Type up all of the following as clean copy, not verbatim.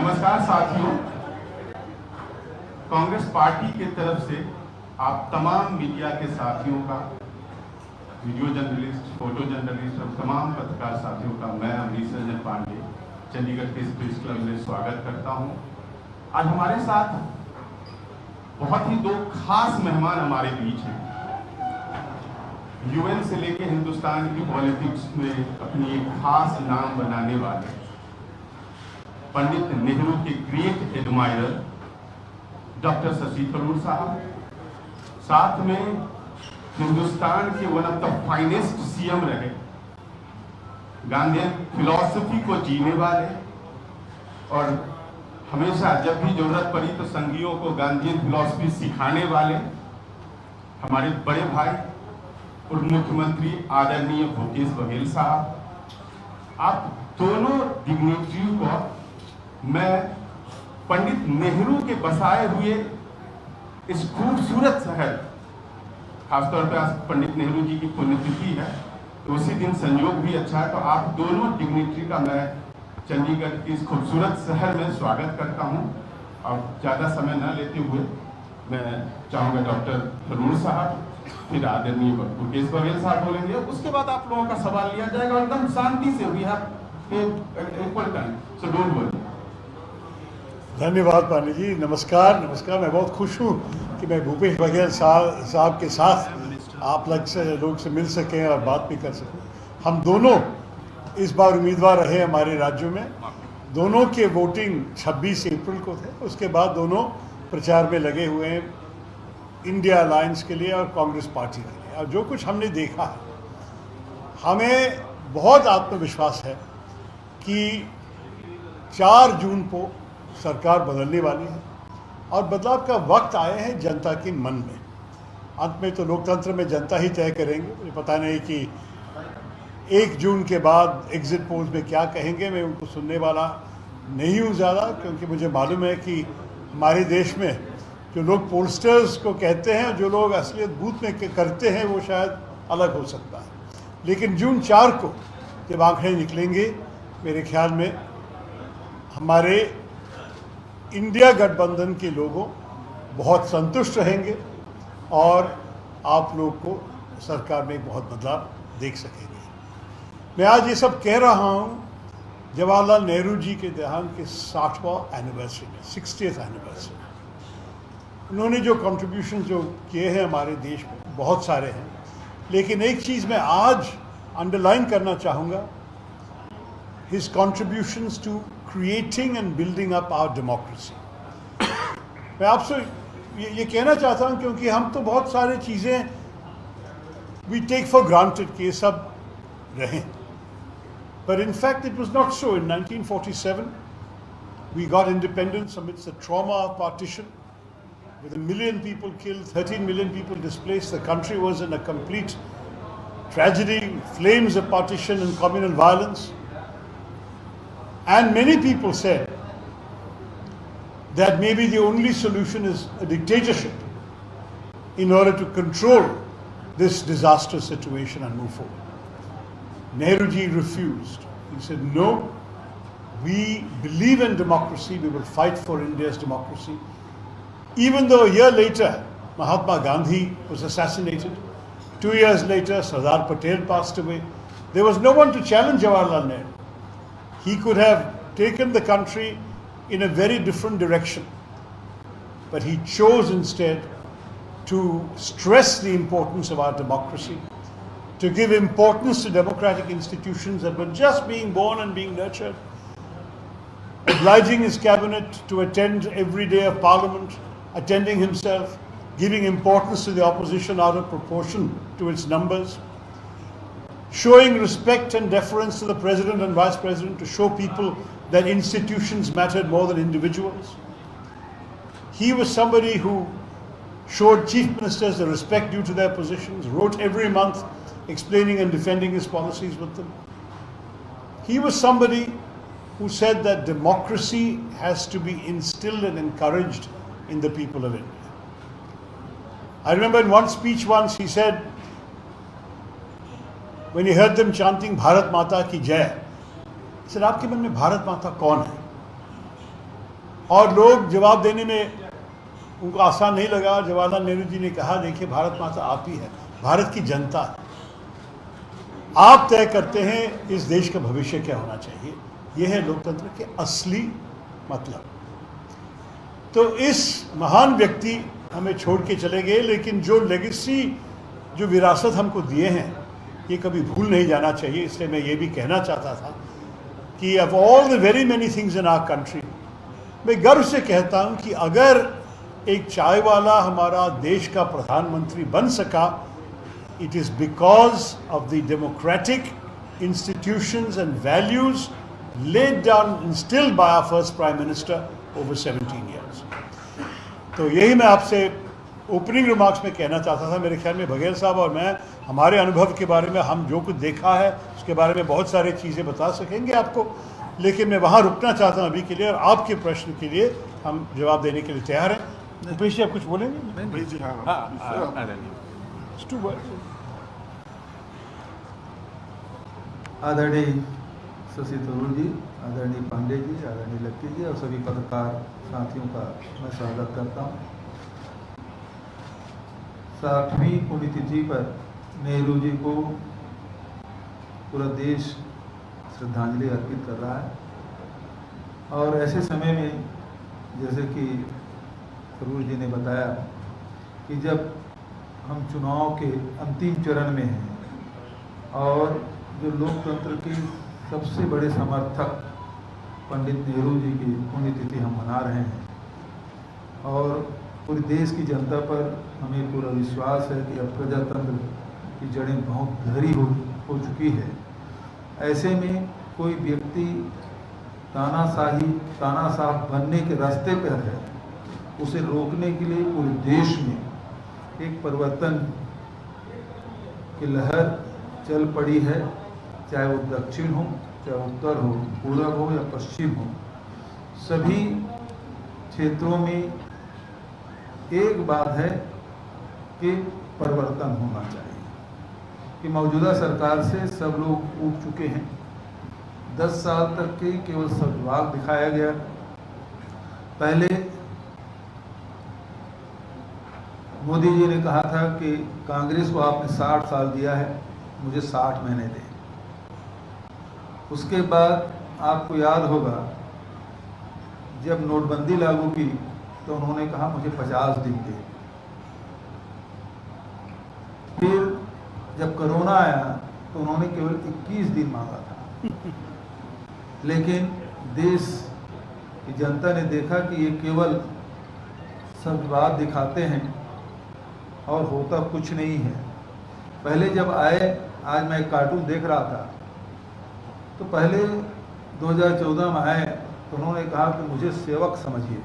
नमस्कार साथियों, कांग्रेस पार्टी की तरफ से आप तमाम मीडिया के साथियों का, वीडियो जर्नलिस्ट, फोटो जर्नलिस्ट और तमाम पत्रकार साथियों का मैं अमरीश रंजन पांडे चंडीगढ़ के प्रेस क्लब में स्वागत करता हूं। आज हमारे साथ बहुत ही दो खास मेहमान हमारे बीच हैं। यूएन से लेकर हिंदुस्तान की पॉलिटिक्स में अपनी एक खास नाम बनाने वाले पंडित नेहरू के great admirer doctor Shashi Tharoor साहब, साथ में हिंदुस्तान के one of the finest CM रहे, गांधीयन फिलॉसफी को जीने वाले और हमेशा जब भी जरूरत पड़ी तो संघियों को गांधीयन फिलॉसफी सिखाने वाले हमारे बड़े भाई पूर्व मुख्यमंत्री आदरणीय भूपेश बघेल साहब। आप दोनों डिग्निटरियों को मैं पंडित नेहरू के बसाए हुए इस खूबसूरत शहर, खासतौर पर आज पंडित नेहरू जी की पुण्यतिथि है तो उसी दिन संयोग भी अच्छा है, तो आप दोनों डिग्निटरी का मैं चंडीगढ़ के इस खूबसूरत शहर में स्वागत करता हूं। और ज़्यादा समय न लेते हुए मैं चाहूँगा डॉक्टर थरूर साहब, फिर आदरणीय भूपेश बघेल साहब बोलेंगे, उसके बाद आप लोगों का सवाल लिया जाएगा एकदम शांति से। We have equal time, so don't worry. धन्यवाद पांडे जी। नमस्कार। मैं बहुत खुश हूँ कि मैं भूपेश बघेल साहब के साथ आप लोग से मिल सकें और बात भी कर सकें। हम दोनों इस बार उम्मीदवार रहे हमारे राज्यों में। दोनों के वोटिंग 26 अप्रैल को थे। उसके बाद दोनों प्रचार में लगे हुए हैं इंडिया अलायंस के लिए और कांग्रेस पार्टी के लिए। और जो कुछ हमने देखा है, हमें बहुत आत्मविश्वास है कि 4 जून को सरकार बदलने वाली है और बदलाव का वक्त आया है जनता के मन में। अंत में तो लोकतंत्र में जनता ही तय करेंगे। मुझे पता नहीं कि 1 जून के बाद एग्जिट पोल्स में क्या कहेंगे, मैं उनको सुनने वाला नहीं हूँ ज़्यादा, क्योंकि मुझे मालूम है कि हमारे देश में जो लोग पोलस्टर्स को कहते हैं, जो लोग असलियत बूथ में करते हैं, वो शायद अलग हो सकता है। लेकिन जून 4 को जब आंकड़े निकलेंगे, मेरे ख्याल में हमारे इंडिया गठबंधन के लोगों बहुत संतुष्ट रहेंगे और आप लोग को सरकार में बहुत बदलाव देख सकेंगे। मैं आज ये सब कह रहा हूँ जवाहरलाल नेहरू जी के देहांत के 60वां एनिवर्सरी में, 60th एनिवर्सरी। उन्होंने जो कंट्रीब्यूशन जो किए हैं हमारे देश में, बहुत सारे हैं, लेकिन एक चीज़ मैं आज अंडरलाइन करना चाहूँगा, his contributions to creating and building up our democracy। मैं आपसे ये कहना चाहता हूँ क्योंकि हम तो बहुत सारी चीज़ें we take for granted कि ये सब रहें, but in fact it was not so। In 1947 we got independence amidst the trauma of partition, with 1 million people killed, 13 million people displaced. The country was in a complete tragedy, flames of partition and communal violence. And many people said that maybe the only solution is a dictatorship in order to control this disastrous situation and move forward. Nehruji refused. He said, no, we believe in democracy, we will fight for India's democracy. Even though a year later, Mahatma Gandhi was assassinated, 2 years later, Sardar Patel passed away, there was no one to challenge Jawaharlal Nehru. He could have taken the country in a very different direction, but he chose instead to stress the importance of our democracy, to give importance to democratic institutions that were just being born and being nurtured, obliging his cabinet to attend every day of parliament, attending himself, giving importance to the opposition out of proportion to its numbers, showing respect and deference to the president and vice president to show people that institutions mattered more than individuals. He was somebody who showed chief ministers the respect due to their positions, wrote every month explaining and defending his policies with them. He was somebody who said that democracy has to be instilled and encouraged in the people of India. I remember in one speech once he said, when he heard them chanting Bharat Mata ki Jai, he said, आपके मन में भारत माता कौन है? और लोग जवाब देने में उनको आसान नहीं लगा। जवाहरलाल नेहरू जी ने कहा, देखिए भारत माता आप ही है, भारत की जनता है, आप तय करते हैं इस देश का भविष्य क्या होना चाहिए। यह है लोकतंत्र के असली मतलब। तो इस महान व्यक्ति हमें छोड़ के चले गए, लेकिन जो लेगेसी, जो विरासत हमको दिए हैं, ये कभी भूल नहीं जाना चाहिए। इसलिए मैं ये भी कहना चाहता था कि of all the very many things in our country, मैं गर्व से कहता हूँ कि अगर एक चाय वाला हमारा देश का प्रधानमंत्री बन सका, it is because of the democratic institutions and values laid down, instilled by our first Prime Minister over 17 years. तो यही मैं आपसे ओपनिंग रिमार्क्स में कहना चाहता था। मेरे ख्याल में बघेल साहब और मैं हमारे अनुभव के बारे में, हम जो कुछ देखा है उसके बारे में बहुत सारी चीज़ें बता सकेंगे आपको, लेकिन मैं वहाँ रुकना चाहता हूँ अभी के लिए, और आपके प्रश्न के लिए हम जवाब देने के लिए तैयार हैं। भूपेश जी, आप कुछ बोलेंगे? आदरणीय शशि थरूर जी, आदरणीय पांडे जी, आदरणीय लक्की जी और सभी पत्रकार साथियों का मैं स्वागत करता हूँ। 60वीं पुण्यतिथि पर नेहरू जी को पूरा देश श्रद्धांजलि अर्पित कर रहा है, और ऐसे समय में जैसे कि थरूर जी ने बताया कि जब हम चुनाव के अंतिम चरण में हैं और जो लोकतंत्र के सबसे बड़े समर्थक पंडित नेहरू जी की पुण्यतिथि हम मना रहे हैं, और पूरे देश की जनता पर हमें पूरा विश्वास है कि अब प्रजातंत्र की जड़ें बहुत गहरी हो चुकी है। ऐसे में कोई व्यक्ति तानाशाह बनने के रास्ते पर है, उसे रोकने के लिए पूरे देश में एक परिवर्तन की लहर चल पड़ी है, चाहे वो दक्षिण हो, चाहे उत्तर हो, पूर्व हो या पश्चिम हो। सभी क्षेत्रों में एक बात है कि परिवर्तन होना चाहिए, कि मौजूदा सरकार से सब लोग ऊब चुके हैं। 10 साल तक के केवल सद्भाव दिखाया गया। पहले मोदी जी ने कहा था कि कांग्रेस को आपने 60 साल दिया है, मुझे 60 महीने दें। उसके बाद आपको याद होगा जब नोटबंदी लागू की तो उन्होंने कहा मुझे 50 दिन दें। फिर जब कोरोना आया तो उन्होंने केवल 21 दिन मांगा था। लेकिन देश की जनता ने देखा कि ये केवल सब बात दिखाते हैं और होता कुछ नहीं है। पहले जब आए, आज मैं एक कार्टून देख रहा था, तो पहले 2014 में आए तो उन्होंने कहा कि मुझे सेवक समझिए।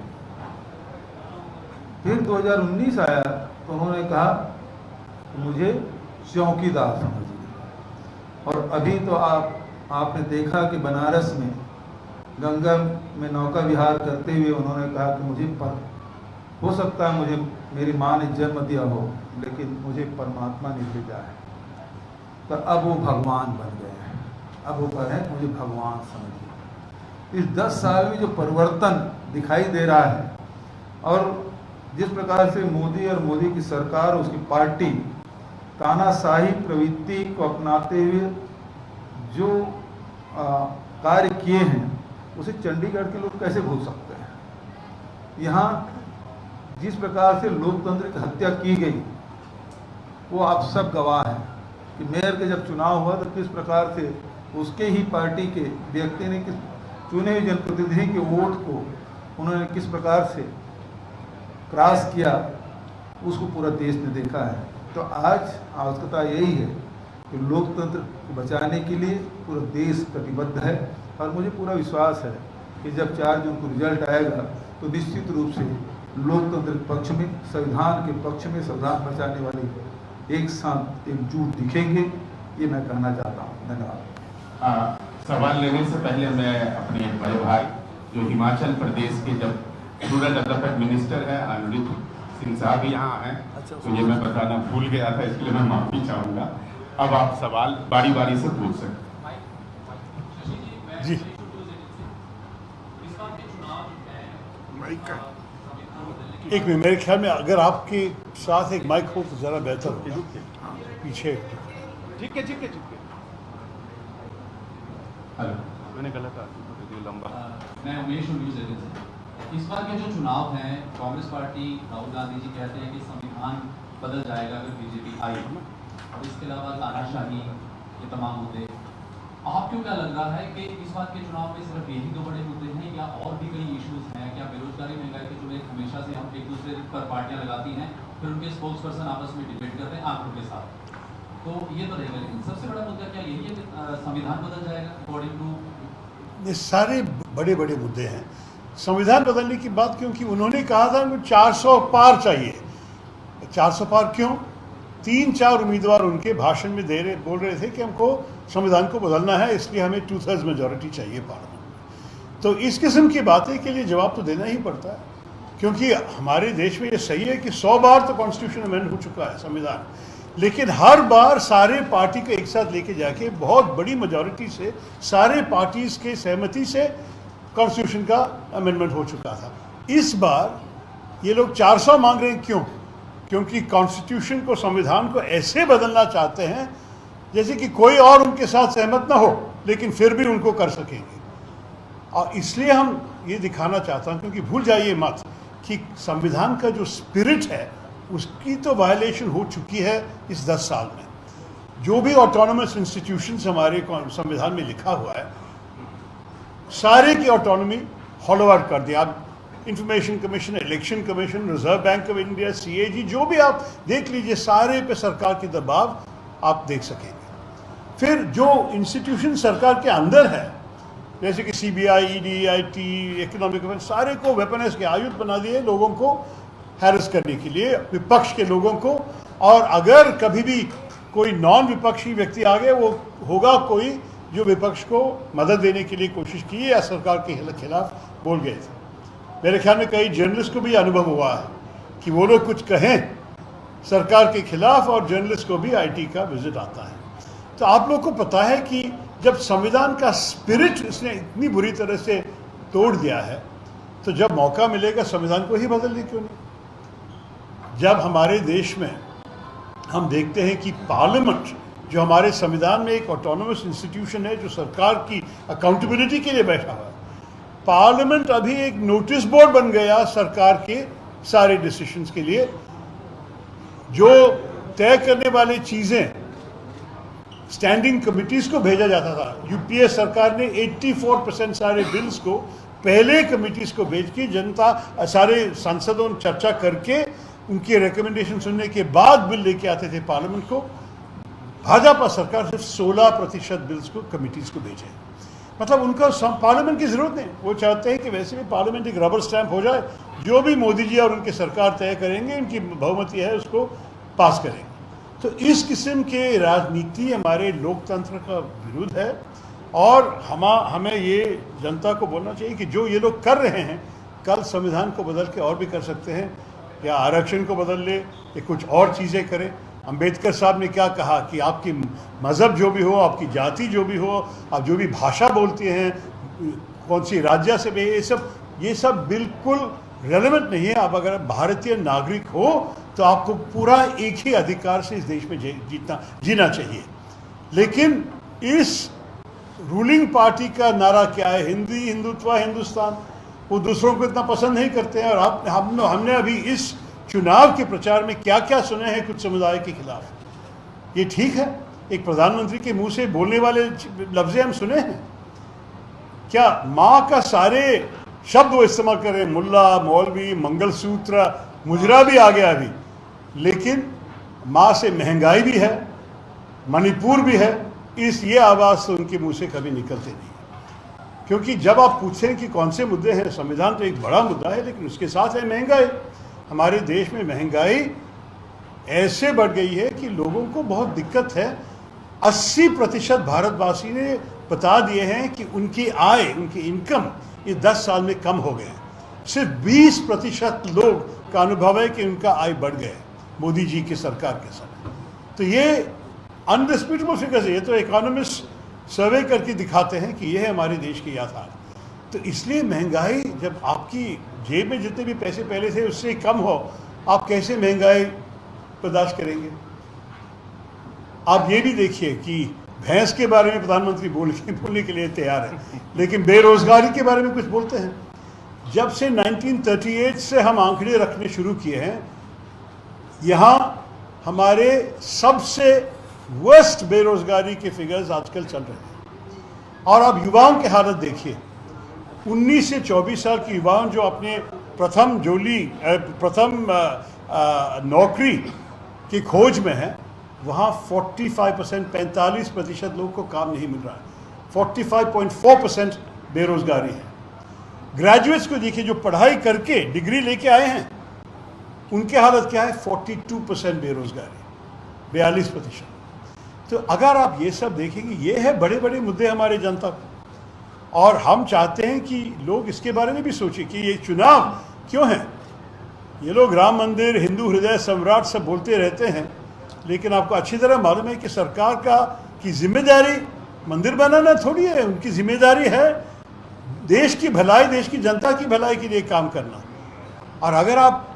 फिर 2019 आया तो उन्होंने कहा मुझे चौकीदार समझिए। और अभी तो आपने देखा कि बनारस में गंगा में नौका विहार करते हुए उन्होंने कहा कि मुझे हो सकता है मुझे मेरी माँ ने जन्म दिया हो, लेकिन मुझे परमात्मा ने भेजा है। तो अब वो भगवान बन गए हैं। अब वो कह रहे हैं मुझे भगवान समझिए। इस 10 साल में जो परिवर्तन दिखाई दे रहा है, और जिस प्रकार से मोदी और मोदी की सरकार, उसकी पार्टी तानाशाही प्रवृत्ति को अपनाते हुए जो कार्य किए हैं, उसे चंडीगढ़ के लोग कैसे भूल सकते हैं। यहाँ जिस प्रकार से लोकतंत्र की हत्या की गई, वो आप सब गवाह हैं कि मेयर के जब चुनाव हुआ तो किस प्रकार से उसके ही पार्टी के व्यक्ति ने किस चुने हुए जनप्रतिनिधि के वोट को उन्होंने किस प्रकार से क्रॉस किया, उसको पूरा देश ने देखा है। तो आज आवश्यकता यही है कि लोकतंत्र को बचाने के लिए पूरा देश प्रतिबद्ध है, और मुझे पूरा विश्वास है कि जब 4 जून को रिजल्ट आएगा तो निश्चित रूप से लोकतंत्र के पक्ष में, संविधान के पक्ष में, संविधान बचाने वाले एक साथ एकजुट दिखेंगे। ये मैं कहना चाहता हूँ। धन्यवाद। सवाल लेने से पहले मैं अपने बड़े भाई जो हिमाचल प्रदेश के जब रूरल डेवलपमेंट मिनिस्टर है अनुरुद्ध सिंह साहब यहाँ हैं, तो ये मैं बताना भूल गया था, इसके लिए मैं माफी चाहूँगा। अब आप सवाल बारी बारी से पूछ सकते जी। एक मिनट, मेरे ख्याल में अगर आपके साथ एक माइक हो तो ज़रा बेहतर हो, पीछे। ठीक है। हेलो, मैंने गलत लंबा। मैं उमेश हूँ न्यूज़ एजेंसी। इस बार के जो चुनाव हैं, कांग्रेस पार्टी राहुल गांधी जी कहते हैं कि संविधान बदल जाएगा अगर बीजेपी आई, और इसके अलावा तानाशाही, ये तमाम मुद्दे। आपको क्या लग रहा है कि इस बार के चुनाव में सिर्फ यही दो बड़े मुद्दे हैं या और भी कई इश्यूज हैं? क्या बेरोजगारी, महंगाई के जो हमेशा से हम एक दूसरे पर पार्टियां लगाती हैं, फिर उनके स्पोक्स पर्सन आपस में डिबेट करते हैं आंकड़ों के साथ, तो ये तो रहेगा। लेकिन सबसे बड़ा मुद्दा क्या यही है कि संविधान बदल जाएगा अकॉर्डिंग टू? ये सारे बड़े बड़े मुद्दे हैं। संविधान बदलने की बात, क्योंकि उन्होंने कहा था कि 400 पार चाहिए। 400 पार क्यों? 3-4 उम्मीदवार उनके भाषण में बोल रहे थे कि हमको संविधान को बदलना है, इसलिए हमें 2/3 मेजॉरिटी चाहिए पार्लियामेंट में। तो इस किस्म की बातें के लिए जवाब तो देना ही पड़ता है, क्योंकि हमारे देश में ये सही है कि 100 बार तो कॉन्स्टिट्यूशन अमेंड हो चुका है संविधान, लेकिन हर बार सारे पार्टी को एक साथ लेके जाके बहुत बड़ी मेजॉरिटी से, सारे पार्टीज के सहमति से कॉन्स्टिट्यूशन का अमेंडमेंट हो चुका था। इस बार ये लोग 400 मांग रहे हैं। क्यों? क्योंकि कॉन्स्टिट्यूशन को, संविधान को ऐसे बदलना चाहते हैं जैसे कि कोई और उनके साथ सहमत ना हो, लेकिन फिर भी उनको कर सकेंगे। और इसलिए हम ये दिखाना चाहता हूँ, क्योंकि भूल जाइए मत कि संविधान का जो स्पिरिट है उसकी तो वायलेशन हो चुकी है इस 10 साल में। जो भी ऑटोनोमस इंस्टीट्यूशंस हमारे संविधान में लिखा हुआ है, सारे की ऑटोनॉमी हॉलो आउट कर दिया। आप information commission, election commission, reserve bank of India, CAG, जो भी आप देख लीजिए, सारे पे सरकार की दबाव आप देख सकेंगे। फिर जो इंस्टीट्यूशन सरकार के अंदर है, जैसे कि CBI, ED, IT, इकोनॉमिक, सारे को वेपनाइज के आयुध बना दिए, लोगों को हैरेस करने के लिए, विपक्ष के लोगों को। और अगर कभी भी कोई नॉन विपक्षी व्यक्ति आ गए, वो होगा कोई जो विपक्ष को मदद देने के लिए कोशिश की या सरकार के खिलाफ बोल गए थे। मेरे ख्याल में कई जर्नलिस्ट को भी अनुभव हुआ है कि वो लोग कुछ कहें सरकार के खिलाफ और जर्नलिस्ट को भी IT का विजिट आता है। तो आप लोग को पता है कि जब संविधान का स्पिरिट इसने इतनी बुरी तरह से तोड़ दिया है, तो जब मौका मिलेगा संविधान को ही बदलने क्यों नहीं? जब हमारे देश में हम देखते हैं कि पार्लियामेंट, जो हमारे संविधान में एक ऑटोनोमस इंस्टीट्यूशन है, जो सरकार की अकाउंटेबिलिटी के लिए बैठा हुआ है, पार्लियामेंट अभी एक नोटिस बोर्ड बन गया सरकार के सारे डिसीजंस के लिए। जो तय करने वाली चीज़ें स्टैंडिंग कमिटीज़ को भेजा जाता था, UPA सरकार ने 84% सारे बिल्स को पहले कमिटीज़ को भेज के, जनता, सारे सांसदों ने चर्चा करके उनकी रिकमेंडेशन सुनने के बाद बिल लेके आते थे पार्लियामेंट को। भाजपा सरकार सिर्फ 16% बिल्स को कमिटीज़ को भेजे। मतलब उनका पार्लियामेंट की ज़रूरत नहीं, वो चाहते हैं कि वैसे भी पार्लियामेंट एक रबर स्टैंप हो जाए, जो भी मोदी जी और उनकी सरकार तय करेंगे, उनकी बहुमति है, उसको पास करेंगे। तो इस किस्म के राजनीति हमारे लोकतंत्र का विरुद्ध है। और हमें ये जनता को बोलना चाहिए कि जो ये लोग कर रहे हैं, कल संविधान को बदल के और भी कर सकते हैं, या आरक्षण को बदल ले, या कुछ और चीज़ें करें। अंबेडकर साहब ने क्या कहा कि आपकी मज़हब जो भी हो, आपकी जाति जो भी हो, आप जो भी भाषा बोलते हैं, कौन सी राज्य से भी, ये सब बिल्कुल रेलेवेंट नहीं है। आप अगर भारतीय नागरिक हो तो आपको पूरा एक ही अधिकार से इस देश में जीना चाहिए। लेकिन इस रूलिंग पार्टी का नारा क्या है? हिंदुत्व, हिंदुस्तान। वो दूसरों को इतना पसंद नहीं करते हैं। और हमने अभी इस चुनाव के प्रचार में क्या क्या सुने हैं कुछ समुदाय के खिलाफ। ये ठीक है? एक प्रधानमंत्री के मुंह से बोलने वाले लफ्ज़ हम सुने हैं क्या? माँ का सारे शब्द वो इस्तेमाल कर रहे हैं, मुल्ला, मौलवी, मंगलसूत्र, मुजरा भी आ गया अभी। लेकिन माँ से महंगाई भी है, मणिपुर भी है, ये आवाज़ तो उनके मुंह से कभी निकलते नहीं। क्योंकि जब आप पूछते हैं कि कौन से मुद्दे हैं, संविधान तो एक बड़ा मुद्दा है, लेकिन उसके साथ है महंगाई। हमारे देश में महंगाई ऐसे बढ़ गई है कि लोगों को बहुत दिक्कत है। 80% भारतवासी ने बता दिए हैं कि उनकी आय, उनकी इनकम ये 10 साल में कम हो गए हैं। सिर्फ 20% लोग का अनुभव है कि उनका आय बढ़ गया मोदी जी की सरकार के समय। तो ये अनडिस्प्यूटेबल फिगर्स है। ये तो इकोनॉमिस्ट सर्वे करके दिखाते हैं कि ये है हमारे देश की याथार्थ। तो इसलिए महंगाई, जब आपकी जेब में जितने भी पैसे पहले थे उससे कम हो, आप कैसे महंगाई बर्दाश्त करेंगे? आप ये भी देखिए कि भैंस के बारे में प्रधानमंत्री बोलने के लिए तैयार है, लेकिन बेरोजगारी के बारे में कुछ बोलते हैं। जब से 1938 से हम आंकड़े रखने शुरू किए हैं, यहाँ हमारे सबसे वर्स्ट बेरोजगारी के फिगर्स आजकल चल रहे हैं। और अब युवाओं की हालत देखिए, 19 से 24 साल के युवाओं जो अपने प्रथम नौकरी की खोज में है, वहाँ 45% लोगों को काम नहीं मिल रहा है। 45.4% बेरोजगारी है। ग्रेजुएट्स को देखिए जो पढ़ाई करके डिग्री लेके आए हैं, उनकी हालत क्या है? 42% बेरोजगारी, 42%। तो अगर आप ये सब देखेंगे, ये है बड़े बड़े मुद्दे हमारे जनता को, और हम चाहते हैं कि लोग इसके बारे में भी सोचें कि ये चुनाव क्यों है। ये लोग राम मंदिर, हिंदू हृदय सम्राट सब बोलते रहते हैं, लेकिन आपको अच्छी तरह मालूम है कि सरकार की जिम्मेदारी मंदिर बनाना थोड़ी है। उनकी जिम्मेदारी है देश की भलाई, देश की जनता की भलाई के लिए काम करना। और अगर आप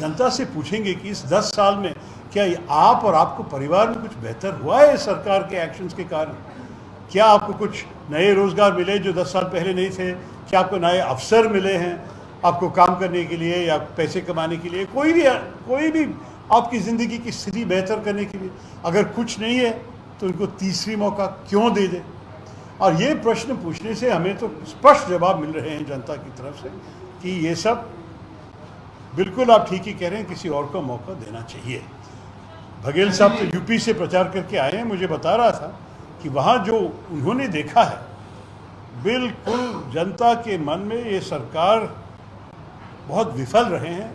जनता से पूछेंगे कि इस 10 साल में क्या आप और आपको परिवार में कुछ बेहतर हुआ है सरकार के एक्शंस के कारण? क्या आपको कुछ नए रोजगार मिले जो 10 साल पहले नहीं थे? क्या आपको नए अवसर मिले हैं आपको काम करने के लिए या पैसे कमाने के लिए? कोई भी आपकी ज़िंदगी की स्थिति बेहतर करने के लिए अगर कुछ नहीं है तो उनको तीसरी मौका क्यों दे दें? और ये प्रश्न पूछने से हमें तो स्पष्ट जवाब मिल रहे हैं जनता की तरफ से कि ये सब बिल्कुल आप ठीक ही कह रहे हैं, किसी और को मौका देना चाहिए। बघेल साहब तो यूपी से प्रचार करके आए हैं, मुझे बता रहा था कि वहाँ जो उन्होंने देखा है, बिल्कुल जनता के मन में ये सरकार बहुत विफल रहे हैं।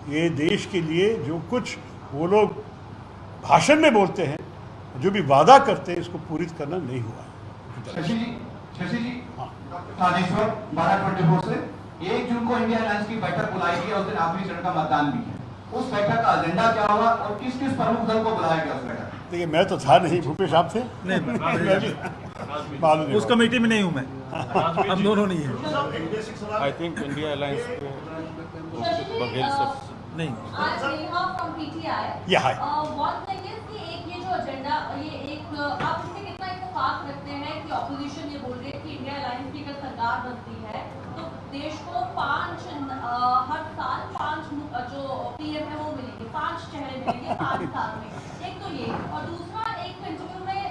ये देश के लिए जो कुछ वो लोग भाषण में बोलते हैं, जो भी वादा करते हैं, इसको पूरी करना नहीं हुआ है। शशि जी, थानेश्वर 12/24 से 1 जून को इंडिया अलायंस की बैठक बुलाई गई है। उस दिन आखिरी चरण का मतदान भी है। उस बैठक का एजेंडा क्या होगा और किस किस प्रमुख दल को बुलाया गया उस बैठक? देखिए, मैं तो था नहीं, भूपेश आप थे? नहीं, उस कमेटी में नहीं हूँ मैं। हम दोनों नहीं है। I think India alliance Baghel सब नहीं। आज नेहा फ्रॉम पीटीआई। या हाय। वन थिंग इज कि एक ये जो एजेंडा, ये एक आप इसमें कितना इत्तेफाक रखते हैं कि ऑपोजिशन ये बोल रही है कि इंडिया अलायंस की अगर सरकार बनती है तो देश को हर साल 5 जो पीएम है वो मिलेंगे, 5 चेहरे मिलेंगे 5 साल में। एक तो ये, और दूसरा एक इंटरव्यू में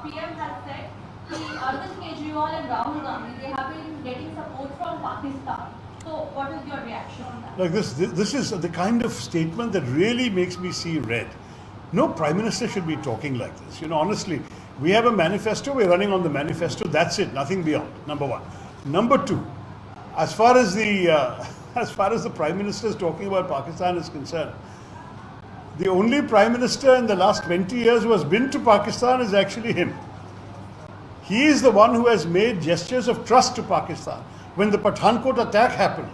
पीएम हैज सेड कि Arvind Kejriwal and Rahul Gandhi they have been getting support from Pakistan. So what is your reaction on that? Like this is the kind of statement that really makes me see red. No prime minister should be talking like this. You know, honestly, we have a manifesto. We're running on the manifesto. That's it. Nothing beyond. Number one. Number two, as far as the prime minister is talking about Pakistan is concerned, the only prime minister in the last 20 years who has been to Pakistan is actually him. He is the one who has made gestures of trust to Pakistan. When the Pathankot attack happened,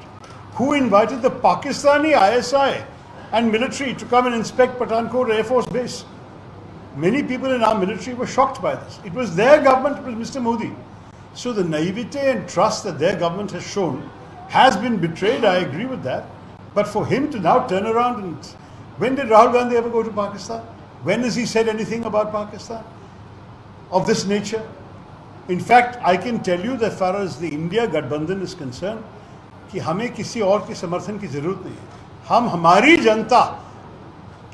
who invited the Pakistani ISI and military to come and inspect Pathankot Air Force Base? Many people in our military were shocked by this. It was their government, it was Mr. Modi. So the naivete and trust that their government has shown has been betrayed, I agree with that. But for him to now turn around and... When did Rahul Gandhi ever go to Pakistan? When has he said anything about Pakistan of this nature? In fact, I can tell you that as far as the India Gadbandhan is concerned, कि हमें किसी और के समर्थन की ज़रूरत नहीं है। हम हमारी जनता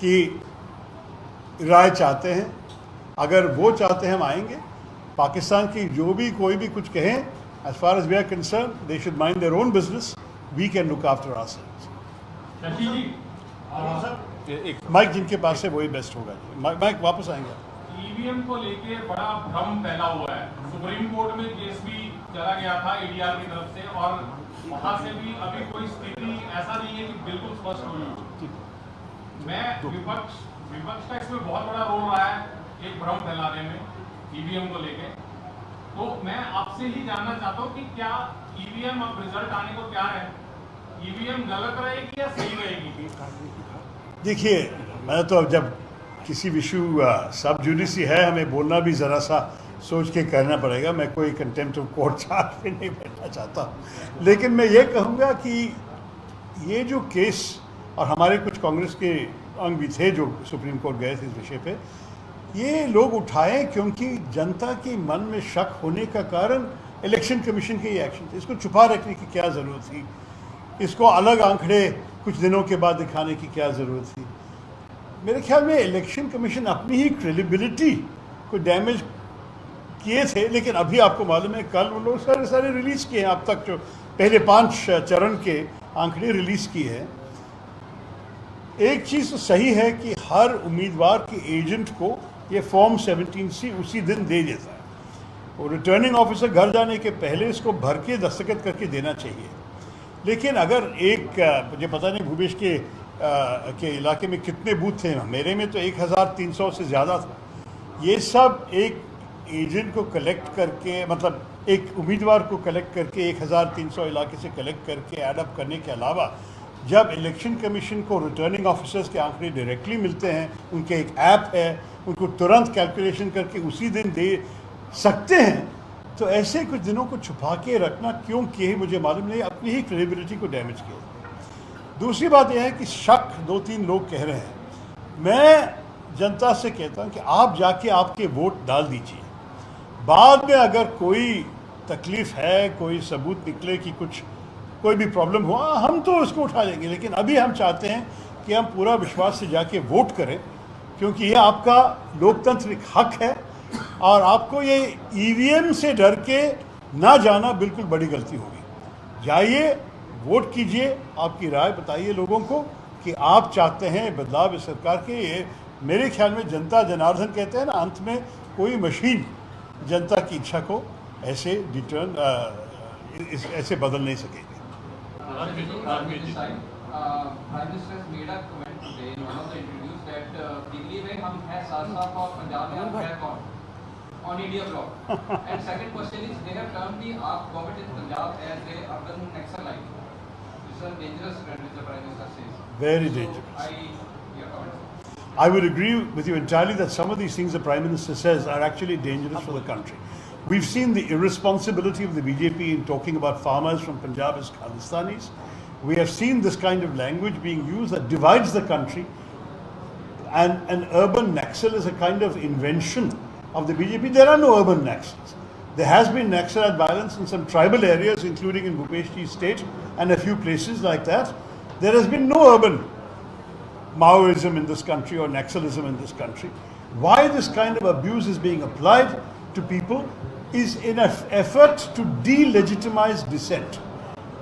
की राय चाहते हैं। अगर वो चाहते हैं हम आएंगे। पाकिस्तान की जो भी कोई भी कुछ कहें, as far as we are concerned, they should mind their own business. We can look after ourselves. Mike जिनके पास है वही बेस्ट होगा। माइक वापस आएंगे। ईवीएम को लेके बड़ा भ्रम फैला हुआ है। सुप्रीम कोर्ट में केस भी चला गया था ईडीआर की तरफ से, और वहां से भी अभी कोई स्थिति ऐसा नहीं है कि बिल्कुल स्पष्ट हुई। मैं विपक्ष का इसमें बहुत बड़ा रोल रहा है एक भ्रम फैलाने में ईवीएम को लेके। तो मैं आपसे ही जानना चाहता हूँ कि क्या ईवीएम अब रिजल्ट आने को तैयार है, ईवीएम गलत रहेगी या सही रहेगी? देखिए, मैं तो अब जब किसी विषय सब जुडिसी है, हमें बोलना भी ज़रा सा सोच के करना पड़ेगा। मैं कोई कंटेम्प्ट ऑफ कोर्ट चार्ज में नहीं बैठना चाहता, लेकिन मैं ये कहूँगा कि ये जो केस, और हमारे कुछ कांग्रेस के अंग भी थे जो सुप्रीम कोर्ट गए थे इस विषय पे, ये लोग उठाएं क्योंकि जनता के मन में शक होने का कारण इलेक्शन कमीशन के ये एक्शन थे। इसको छुपा रखने की क्या ज़रूरत थी? इसको अलग आंकड़े कुछ दिनों के बाद दिखाने की क्या ज़रूरत थी? मेरे ख्याल में इलेक्शन कमीशन अपनी ही क्रेडिबिलिटी को डैमेज किए थे, लेकिन अभी आपको मालूम है कल वो लोग सारे रिलीज़ किए हैं। अब तक जो पहले 5 चरण के आंकड़े रिलीज़ किए हैं। एक चीज़ तो सही है कि हर उम्मीदवार के एजेंट को ये फॉर्म 17C उसी दिन दे देता है। वो रिटर्निंग ऑफिसर घर जाने के पहले इसको भर के दस्तखत करके देना चाहिए। लेकिन अगर एक, मुझे पता नहीं भूपेश के इलाके में कितने बूथ थे, मेरे में तो 1300 से ज़्यादा था। ये सब एक एजेंट को कलेक्ट करके, मतलब एक उम्मीदवार को कलेक्ट करके 1300 इलाके से कलेक्ट करके एडअप करने के अलावा, जब इलेक्शन कमीशन को रिटर्निंग ऑफिसर्स के आंकड़े डायरेक्टली मिलते हैं, उनके एक ऐप है, उनको तुरंत कैलकुलेशन करके उसी दिन दे सकते हैं, तो ऐसे कुछ दिनों को छुपा के रखना क्यों किए मुझे मालूम नहीं। अपनी ही क्रेडिबिलिटी को डैमेज किया। दूसरी बात यह है कि शक 2-3 लोग कह रहे हैं। मैं जनता से कहता हूं कि आप जाके आपके वोट डाल दीजिए। बाद में अगर कोई तकलीफ है, कोई सबूत निकले कि कोई भी प्रॉब्लम हुआ, हम तो उसको उठा लेंगे। लेकिन अभी हम चाहते हैं कि हम पूरा विश्वास से जाके वोट करें, क्योंकि ये आपका लोकतांत्रिक हक है। और आपको ये ईवीएम से डर के ना जाना बिल्कुल बड़ी गलती होगी। जाइए, वोट कीजिए, आपकी राय बताइए लोगों को कि आप चाहते हैं बदलाव इस सरकार के। ये मेरे ख्याल में जनता जनार्दन कहते हैं ना, अंत में कोई मशीन जनता की इच्छा को ऐसे ऐसे बदल नहीं सकेगी। Prime Minister has made a comment today in one of the interviews that Delhi में हम हैं साथ और पंजाब में हम हैं कौन on India block. And second question is, they have termed the AAP government in Punjab as a urban Naxalite. This is a dangerous trend which the Prime Minister says. Very dangerous. Your comments. I would agree with you entirely that some of these things the Prime Minister says are actually dangerous for the country. We've seen the irresponsibility of the BJP in talking about farmers from Punjab as Khalistanis. We have seen this kind of language being used that divides the country, and an urban Naxal is a kind of invention of the BJP. There are no urban Naxals. There has been Naxalite violence in some tribal areas, including in Bhupeshji's state and a few places like that. There has been no urban Maoism in this country or Naxalism in this country. Why this kind of abuse is being applied to people is in an effort to delegitimize dissent.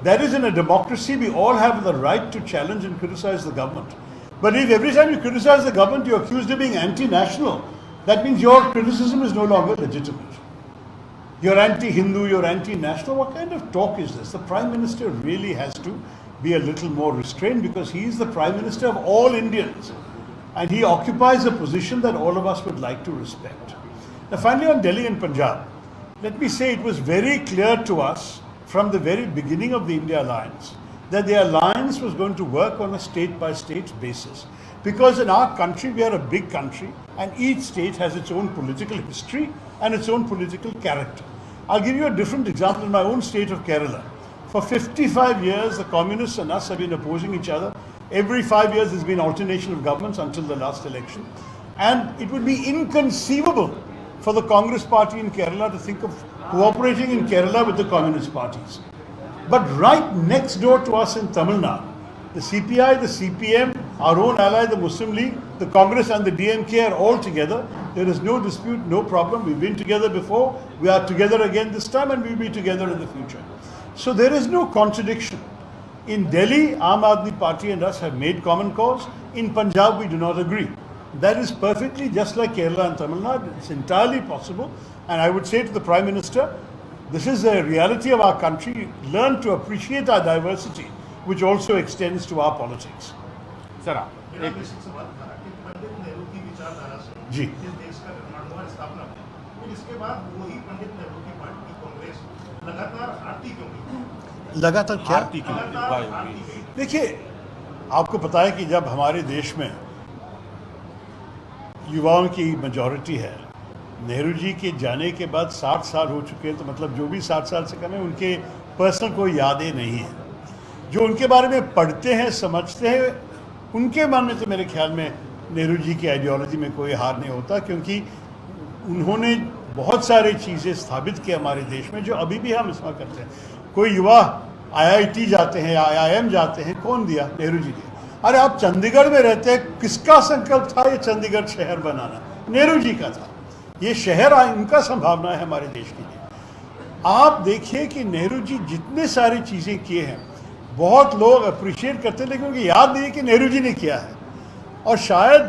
That is, in a democracy, we all have the right to challenge and criticize the government. But if every time you criticize the government, you're accused of being anti-national, that means your criticism is no longer legitimate. You're anti-Hindu, you're anti-national. What kind of talk is this? The Prime Minister really has to be a little more restrained, because he is the Prime Minister of all Indians. And he occupies a position that all of us would like to respect. Now, finally, on Delhi and Punjab, let me say it was very clear to us from the very beginning of the India Alliance that the alliance was going to work on a state-by-state basis. Because in our country, we are a big country, and each state has its own political history and its own political character. I'll give you a different example in my own state of Kerala. For 55 years, the communists and us have been opposing each other. Every 5 years, there's been alternation of governments until the last election. And it would be inconceivable for the Congress party in Kerala to think of cooperating in Kerala with the communist parties. But right next door to us in Tamil Nadu, the CPI, the CPM, our own ally, the Muslim League, the Congress and the DMK are all together. There is no dispute, no problem. We've been together before. We are together again this time, and we'll be together in the future. So there is no contradiction. In Delhi, Aam Aadmi Party and us have made common cause. In Punjab, we do not agree. That is perfectly just like Kerala and Tamil Nadu. It's entirely possible. And I would say to the Prime Minister, this is the reality of our country. Learn to appreciate our diversity, which also extends to our politics. Sir ji लगातार क्या? देखिए, आपको पता है कि जब हमारे देश में युवाओं की मेजॉरिटी है, नेहरू जी के जाने के बाद 60 साल हो चुके हैं, तो मतलब जो भी 60 साल से कम है उनके पर्सनल कोई यादें नहीं है। जो उनके बारे में पढ़ते हैं, समझते हैं, उनके मन में तो मेरे ख्याल में नेहरू जी की आइडियोलॉजी में कोई हार नहीं होता, क्योंकि उन्होंने बहुत सारी चीज़ें स्थापित की हमारे देश में जो अभी भी हम इसमें करते हैं। कोई युवा IIT जाते हैं या IIM जाते हैं, कौन दिया? नेहरू जी दिया। अरे आप चंडीगढ़ में रहते हैं, किसका संकल्प था ये चंडीगढ़ शहर बनाना? नेहरू जी का था। ये शहर उनका संभावना है हमारे देश के लिए। आप देखिए कि नेहरू जी जितने सारी चीज़ें किए हैं, बहुत लोग अप्रिशिएट करते हैं, लेकिन उनको याद नहीं है कि नेहरू जी ने किया है। और शायद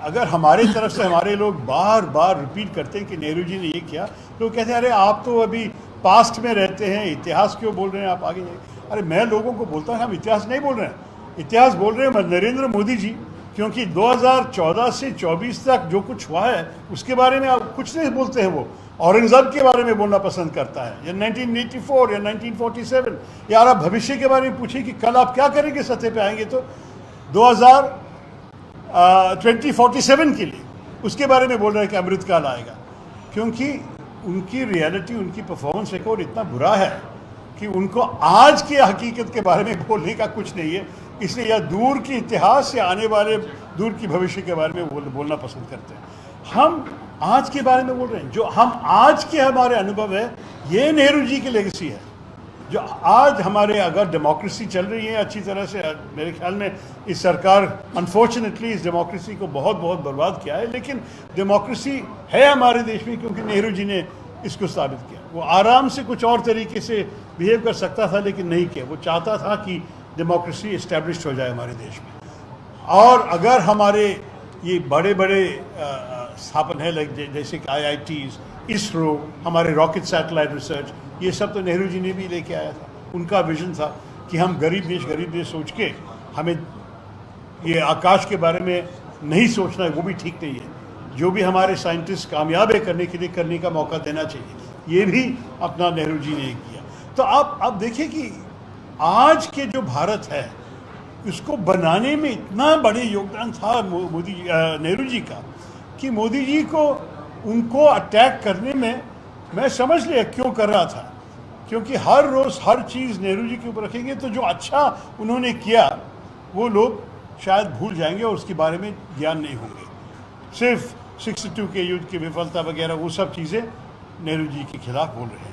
अगर हमारी तरफ से हमारे लोग बार बार रिपीट करते हैं कि नेहरू जी ने ये किया, तो कहते हैं अरे आप तो अभी पास्ट में रहते हैं, इतिहास क्यों बोल रहे हैं आप आगे जाइए। अरे मैं लोगों को बोलता हूँ हम इतिहास नहीं बोल रहे हैं, इतिहास बोल रहे हैं नरेंद्र मोदी जी, क्योंकि 2014 से 24 तक जो कुछ हुआ है उसके बारे में आप कुछ नहीं बोलते हैं। वो औरंगजेब के बारे में बोलना पसंद करता है, या 1984 या 1947। यार आप भविष्य के बारे में पूछिए कि कल आप क्या करेंगे, सत्य पे आएंगे तो 2047 के लिए उसके बारे में बोल रहे हैं कि अमृतकाल आएगा। क्योंकि उनकी रियलिटी, उनकी परफॉर्मेंस रिकॉर्ड इतना बुरा है कि उनको आज की हकीकत के बारे में बोलने का कुछ नहीं है। इसलिए या दूर की इतिहास या आने वाले दूर की भविष्य के बारे में बोलना पसंद करते हैं। हम आज के बारे में बोल रहे हैं, जो हम आज के हमारे अनुभव है, ये नेहरू जी की लेगेसी है। जो आज हमारे अगर डेमोक्रेसी चल रही है अच्छी तरह से, मेरे ख्याल में इस सरकार अनफॉर्चुनेटली इस डेमोक्रेसी को बहुत बर्बाद किया है, लेकिन डेमोक्रेसी है हमारे देश में क्योंकि नेहरू जी ने इसको साबित किया। वो आराम से कुछ और तरीके से बिहेव कर सकता था, लेकिन नहीं किया। वो चाहता था कि डेमोक्रेसी इस्टेब्लिश हो जाए हमारे देश में। और अगर हमारे ये बड़े बड़े स्थापन है, जैसे कि IITs, इसरो, हमारे रॉकेट सैटेलाइट रिसर्च, ये सब तो नेहरू जी ने भी लेके आया था। उनका विजन था कि हम गरीब देश सोच के हमें ये आकाश के बारे में नहीं सोचना है, वो भी ठीक नहीं है। जो भी हमारे साइंटिस्ट कामयाब है करने के लिए, करने का मौका देना चाहिए। ये भी अपना नेहरू जी ने किया। तो आप देखिए कि आज के जो भारत है उसको बनाने में इतना बड़े योगदान था नेहरू जी का, कि मोदी जी को उनको अटैक करने में मैं समझ लिया क्यों कर रहा था। क्योंकि हर रोज़ हर चीज़ नेहरू जी के ऊपर रखेंगे तो जो अच्छा उन्होंने किया वो लोग शायद भूल जाएंगे और उसके बारे में ज्ञान नहीं होंगे। सिर्फ 62 के युद्ध की विफलता वगैरह वो सब चीज़ें नेहरू जी के खिलाफ बोल रहे हैं।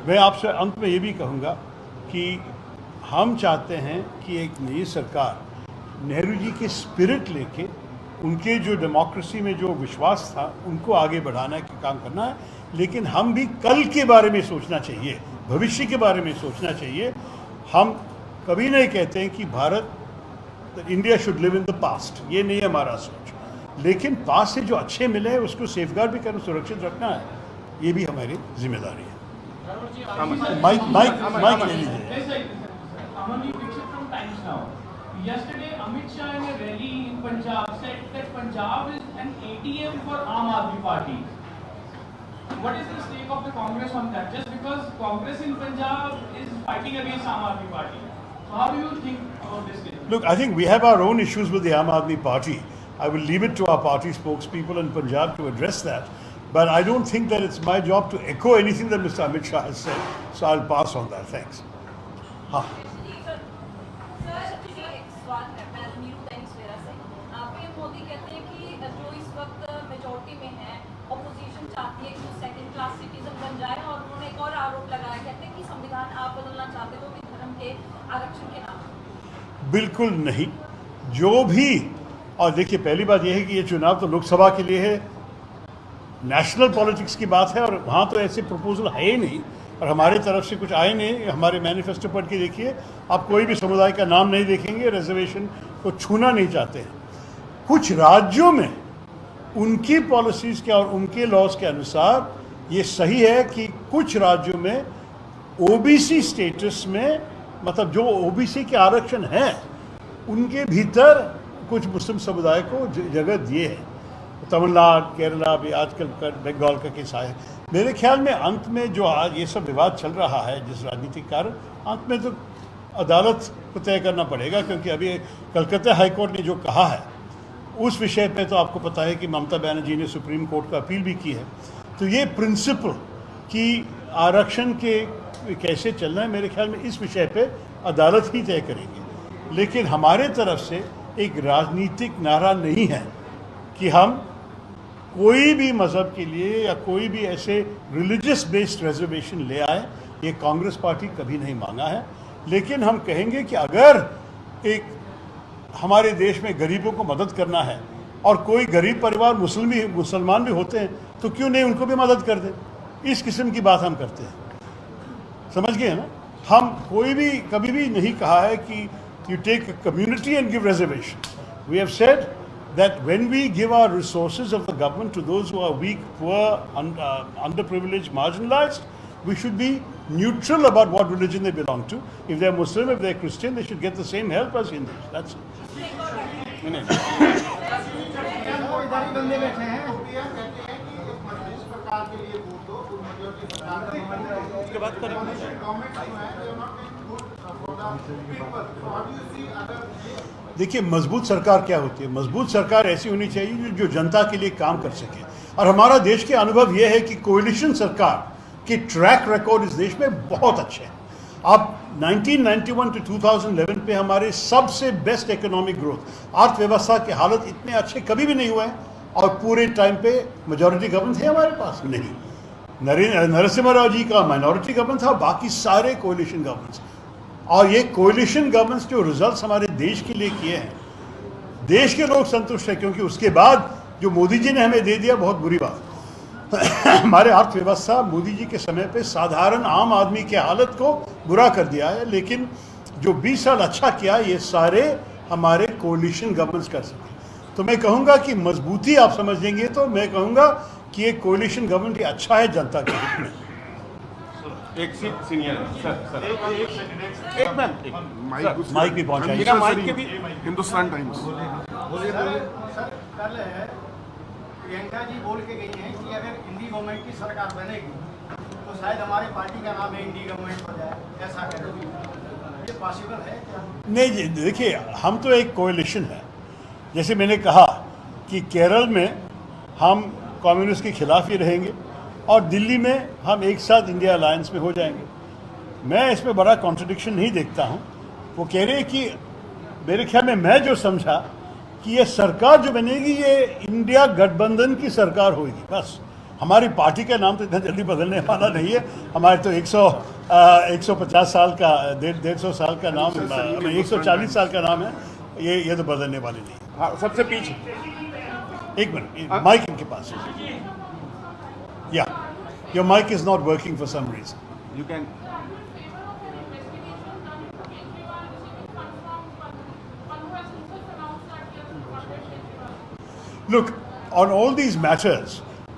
मैं आपसे अंत में ये भी कहूँगा कि हम चाहते हैं कि एक नई सरकार नेहरू जी के स्पिरिट लेके, उनके जो डेमोक्रेसी में जो विश्वास था उनको आगे बढ़ाने का काम करना है। लेकिन हम भी कल के बारे में सोचना चाहिए, भविष्य के बारे में सोचना चाहिए। हम कभी नहीं कहते हैं कि India should live in the past, ये नहीं है हमारा सोच। लेकिन पास्ट से जो अच्छे मिले हैं उसको सेफगार्ड भी करना, सुरक्षित रखना है, ये भी हमारी जिम्मेदारी है। माइक ले लीजिए। Yesterday, Amit Shah in a rally in Punjab said that Punjab is an ATM for Aam Aadmi Party. What is the stake of the Congress on that? Just because Congress in Punjab is fighting against Aam Aadmi Party. So how do you think about this thing? Look, I think we have our own issues with the Aam Aadmi Party. I will leave it to our party spokespeople in Punjab to address that. But I don't think that it's my job to echo anything that Mr. Amit Shah has said. So I'll pass on that. Thanks. हाँ. बिल्कुल नहीं। जो भी, और देखिए पहली बात यह है कि ये चुनाव तो लोकसभा के लिए है, नेशनल पॉलिटिक्स की बात है, और वहाँ तो ऐसे प्रपोजल है ही नहीं और हमारी तरफ से कुछ आए नहीं। हमारे मैनिफेस्टो पढ़ के देखिए, आप कोई भी समुदाय का नाम नहीं देखेंगे, रिजर्वेशन को छूना नहीं चाहते हैं। कुछ राज्यों में उनकी पॉलिसीज़ के और उनके लॉज के अनुसार ये सही है कि कुछ राज्यों में ओबीसी स्टेटस में, मतलब जो ओबीसी के आरक्षण हैं उनके भीतर कुछ मुस्लिम समुदाय को जगह दिए है। तमिलनाडु, केरला भी, आजकल बंगाल का केस आया है। मेरे ख्याल में अंत में जो आज ये सब विवाद चल रहा है जिस राजनीतिक कारण, अंत में तो अदालत को तय करना पड़ेगा। क्योंकि अभी कलकत्ता हाई कोर्ट ने जो कहा है उस विषय पे तो आपको पता है कि ममता बनर्जी ने सुप्रीम कोर्ट का अपील भी की है। तो ये प्रिंसिपल कि आरक्षण के कैसे चलना है, मेरे ख्याल में इस विषय पे अदालत ही तय करेगी। लेकिन हमारे तरफ से एक राजनीतिक नारा नहीं है कि हम कोई भी मज़हब के लिए या कोई भी ऐसे रिलीजियस बेस्ड रिजर्वेशन ले आए। ये कांग्रेस पार्टी कभी नहीं मांगा है। लेकिन हम कहेंगे कि अगर एक हमारे देश में गरीबों को मदद करना है और कोई गरीब परिवार मुसलमान भी होते हैं तो क्यों नहीं उनको भी मदद कर दें। इस किस्म की बात हम करते हैं, समझ गए ना। हम कोई भी कभी भी नहीं कहा है कि you take a community and give reservations. We have said that when we give our resources of the government to those who are weak, poor, underprivileged, marginalized, we should be neutral about what religion they belong to. If they're Muslim, if they're Christian, they should get the same help as Hindus. That's it. देखिए, मजबूत सरकार क्या होती है? मजबूत सरकार ऐसी होनी चाहिए जो जनता के लिए काम कर सके। और हमारा देश के अनुभव यह है कि कोalition सरकार के ट्रैक रिकॉर्ड इस देश में बहुत अच्छे हैं। आप 1991 to 2011 पे हमारे सबसे बेस्ट इकोनॉमिक ग्रोथ, अर्थव्यवस्था के हालत इतने अच्छे कभी भी नहीं हुए हैं। और पूरे टाइम पे मेजॉरिटी गवर्नमेंट है हमारे पास नहीं। नरसिम्हा राव जी का माइनॉरिटी गवर्नमेंट था, बाकी सारे कोalition गवर्नमेंट्स। और ये कोalition गवर्नमेंट्स जो रिजल्ट्स हमारे देश के लिए किए हैं, देश के लोग संतुष्ट हैं। क्योंकि उसके बाद जो मोदी जी ने हमें दे दिया, बहुत बुरी बात। हमारे अर्थव्यवस्था मोदी जी के समय पे साधारण आम आदमी के हालत को बुरा कर दिया है। लेकिन जो 20 साल अच्छा किया, ये सारे हमारे कोalition गवर्नमेंट्स कर सके। तो मैं कहूँगा कि मजबूती आप समझ लेंगे तो मैं कहूँगा कि ये कोalition गवर्नमेंट अच्छा है जनता के हित में। एक सीनियर सर एक माइक भी पहुंचाइए। माइक के भी हिंदुस्तान टाइम्स। सर, कल प्रियंका जी बोल के गई हैं कि अगर इंडी गवर्नमेंट की सरकार बनेगी तो शायद हमारी पार्टी का नाम इंडी गवर्नमेंट हो जाए, ऐसा करेगी। ये पॉसिबल है क्या? नहीं जी, देखिए, हम तो एक कोalition है। जैसे मैंने कहा कि केरल में हम कम्युनिस्ट के खिलाफ ही रहेंगे और दिल्ली में हम एक साथ इंडिया अलायंस में हो जाएंगे। मैं इसमें बड़ा कॉन्ट्रडिक्शन नहीं देखता हूँ। वो कह रहे हैं कि मेरे ख्याल में मैं जो समझा कि ये सरकार जो बनेगी ये इंडिया गठबंधन की सरकार होगी। बस हमारी पार्टी का नाम तो इतना जल्दी बदलने वाला नहीं है। हमारे तो 150 साल का 150 साल का नाम, 140 साल का नाम है। ये तो बदलने वाले नहीं। हाँ, सबसे पीछे एक मिनट, माइक इनके पास है। या your mike is not working for some reason. You can. Look, on all these matters,